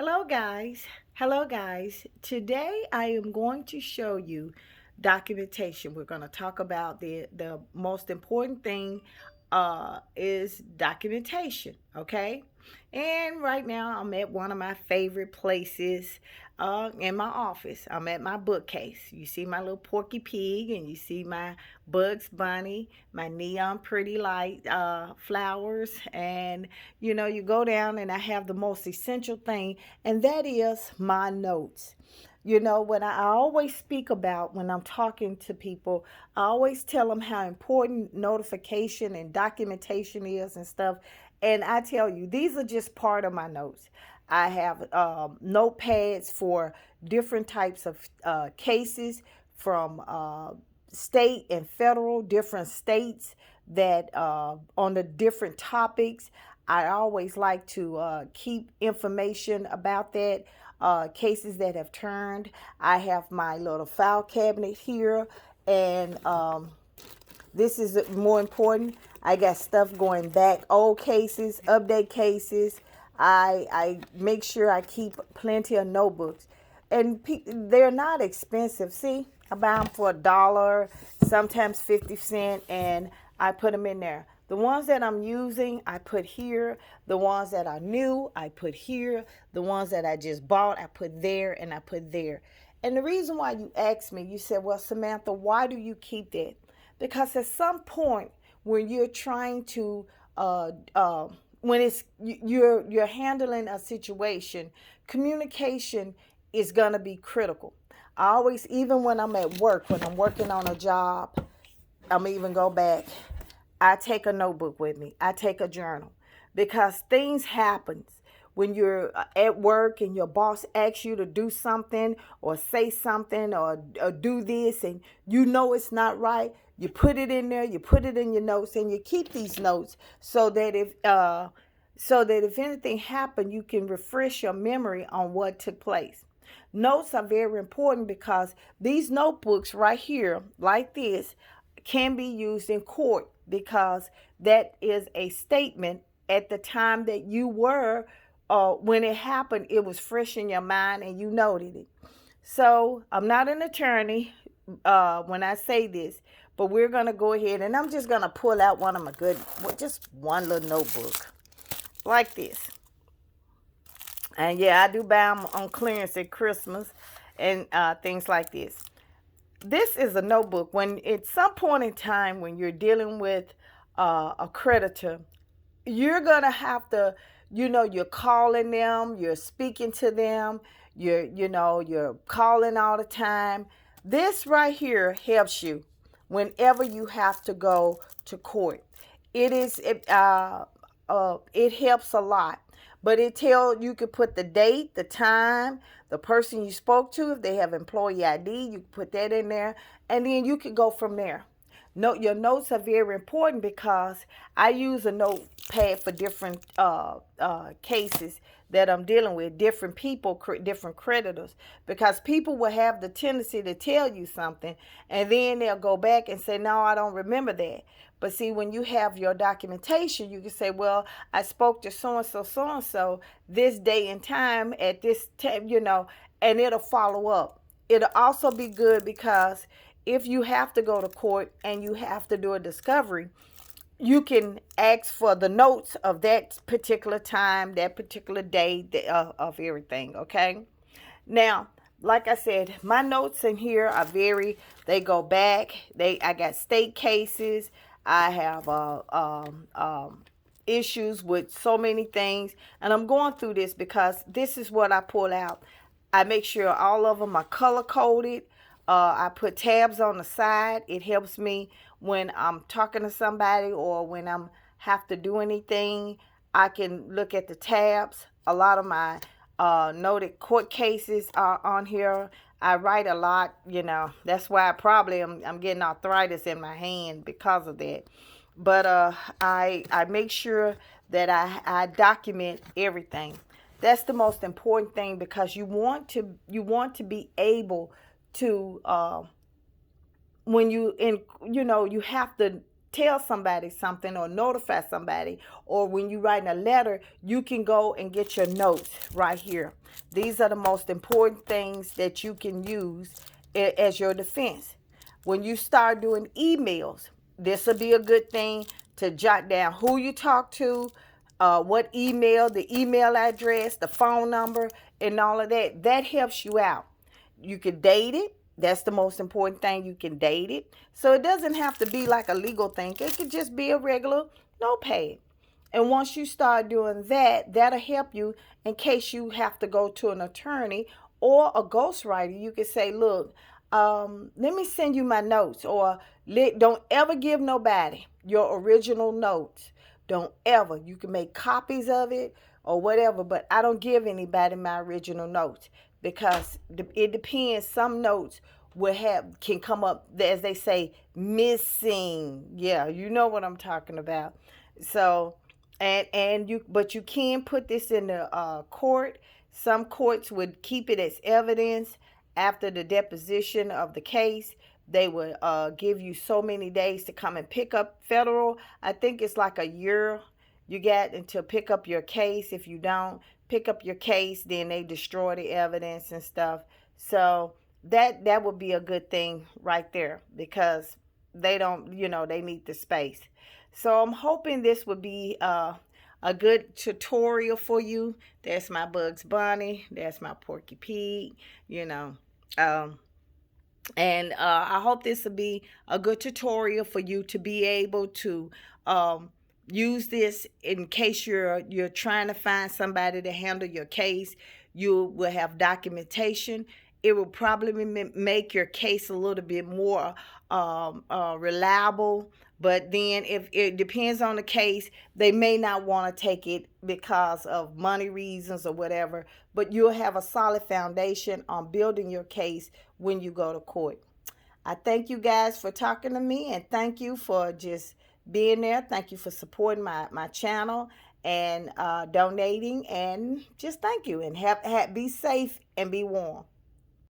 Hello guys. Hello guys. Today I am going to show you documentation. We're going to talk about the most important thing is documentation, okay? And right now I'm at one of my favorite places in my office. I'm at my bookcase. You see my little Porky Pig and you see my Bugs Bunny, my neon pretty light flowers, and you go down and I have the most essential thing, and that is my notes. When I always speak about when I'm talking to people, I always tell them how important notification and documentation is and stuff. And I tell you, these are just part of my notes. I have notepads for different types of cases from state and federal, different states that on the different topics. I always like to keep information about that, cases that have turned. I have my little file cabinet here, and this is more important. I got stuff going back, old cases, update cases. I make sure I keep plenty of notebooks, and they're not expensive. See, I buy them for $1, sometimes 50 cents, and I put them in there. The ones that I'm using, I put here. The ones that are new, I put here. The ones that I just bought, I put there, and I put there. And the reason why you asked me, you said, well, Samantha, why do you keep that? Because at some point when you're trying to when it's you're handling a situation, communication is going to be critical. I always, even when I'm at work, when I'm working on a job, I'm even go back, I take a notebook with me. I take a journal, because things happen when you're at work and your boss asks you to do something or say something, or do this, and you know it's not right. You put it in there, you put it in your notes, and you keep these notes so that if anything happened, you can refresh your memory on what took place. Notes are very important because these notebooks right here, like this, can be used in court, because that is a statement at the time that you were, when it happened, it was fresh in your mind and you noted it. So I'm not an attorney when I say this, but we're going to go ahead and I'm just going to pull out one of my just one little notebook like this. And yeah, I do buy them on clearance at Christmas and things like this. This is a notebook. When at some point in time when you're dealing with a creditor, you're gonna have to, you're calling them, you're speaking to them, you're calling all the time. This right here helps you whenever you have to go to court. It helps a lot. But you could put the date, the time, the person you spoke to. If they have employee ID, you can put that in there, and then you could go from there. Note your notes are very important, because I use a notepad for different cases that I'm dealing with, different people, different creditors, because people will have the tendency to tell you something, and then they'll go back and say, no, I don't remember that. But see, when you have your documentation, you can say, well, I spoke to so and so this day and time at this time, and it'll follow up. It'll also be good because if you have to go to court and you have to do a discovery, you can ask for the notes of that particular time, that particular day, of everything, okay? Now, like I said, my notes in here are they go back. I got state cases. I have issues with so many things. And I'm going through this because this is what I pull out. I make sure all of them are color coded. I put tabs on the side. It helps me when I'm talking to somebody or when I'm have to do anything. I can look at the tabs. A lot of my noted court cases are on here. I write a lot, That's why I'm getting arthritis in my hand because of that. But I make sure that I document everything. That's the most important thing, because you want to be able to when you have to tell somebody something or notify somebody, or when you write a letter, you can go and get your notes right here. These are the most important things that you can use as your defense. When you start doing emails, this will be a good thing to jot down who you talk to, what email, the email address, the phone number, and all of that. That helps you out. You can date it. That's the most important thing. You can date it. So it doesn't have to be like a legal thing. It could just be a regular notepad. And once you start doing that, that'll help you in case you have to go to an attorney or a ghostwriter. You can say, look, let me send you my notes. Or don't ever give nobody your original notes. Don't ever. You can make copies of it or whatever, but I don't give anybody my original notes because it depends. Some notes can come up, as they say, missing. Yeah, you know what I'm talking about. So but you can put this in the court. Some courts would keep it as evidence after the deposition of the case. They would give you so many days to come and pick up federal. I think it's like a year you get to pick up your case. If you don't pick up your case, then they destroy the evidence and stuff. So that would be a good thing right there because they don't, they need the space. So I'm hoping this would be a good tutorial for you. That's my Bugs Bunny. That's my Porky Pig, you know. Um, and I hope this will be a good tutorial for you to be able to use this in case you're trying to find somebody to handle your case. You will have documentation. It will probably make your case a little bit more reliable. But then if it depends on the case, they may not want to take it because of money reasons or whatever. But you'll have a solid foundation on building your case when you go to court. I thank you guys for talking to me, and thank you for just being there. Thank you for supporting my channel and donating, and just thank you, and be safe and be warm.